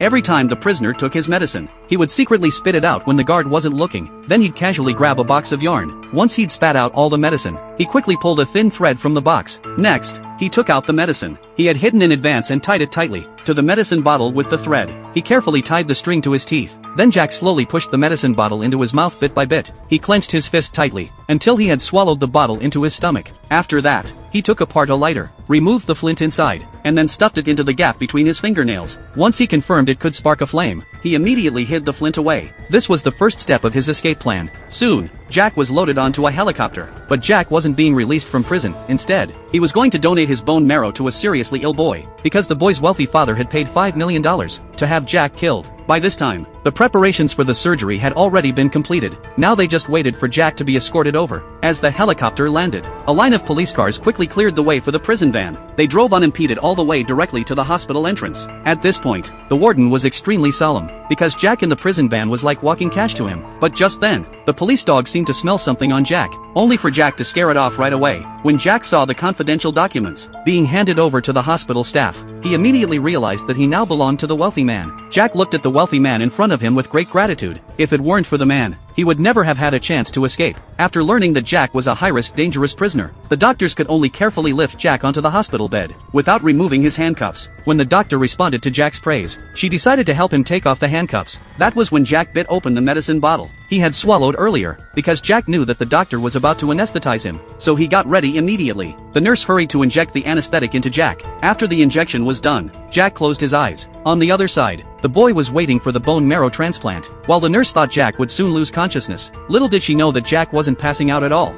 Every time the prisoner took his medicine, he would secretly spit it out when the guard wasn't looking, then he'd casually grab a box of yarn. Once he'd spat out all the medicine, he quickly pulled a thin thread from the box. Next, he took out the medicine he had hidden in advance and tied it tightly to the medicine bottle with the thread. He carefully tied the string to his teeth. Then Jack slowly pushed the medicine bottle into his mouth bit by bit. He clenched his fist tightly until he had swallowed the bottle into his stomach. After that, he took apart a lighter, removed the flint inside, and then stuffed it into the gap between his fingernails. Once he confirmed it could spark a flame, he immediately hid the flint away. This was the first step of his escape plan. Soon, Jack was loaded onto a helicopter. But Jack wasn't being released from prison. Instead, he was going to donate his bone marrow to a seriously ill boy, because the boy's wealthy father had paid $5 million to have Jack killed. By this time, the preparations for the surgery had already been completed. Now they just waited for Jack to be escorted over. As the helicopter landed, a line of police cars quickly cleared the way for the prison van. They drove unimpeded all the way directly to the hospital entrance. At this point, the warden was extremely solemn, because Jack in the prison van was like walking cash to him. But just then, the police dog seemed to smell something on Jack, only for Jack to scare it off right away. When Jack saw the confidential documents being handed over to the hospital staff, he immediately realized that he now belonged to the wealthy man. Jack looked at the wealthy man in front of him with great gratitude. If it weren't for the man, he would never have had a chance to escape. After learning that Jack was a high-risk, dangerous prisoner, the doctors could only carefully lift Jack onto the hospital bed, without removing his handcuffs. When the doctor responded to Jack's praise, she decided to help him take off the handcuffs. That was when Jack bit open the medicine bottle he had swallowed earlier, because Jack knew that the doctor was about to anesthetize him, so he got ready immediately. The nurse hurried to inject the anesthetic into Jack. After the injection was done, Jack closed his eyes. On the other side, the boy was waiting for the bone marrow transplant. While the nurse thought Jack would soon lose consciousness, little did she know that Jack wasn't passing out at all.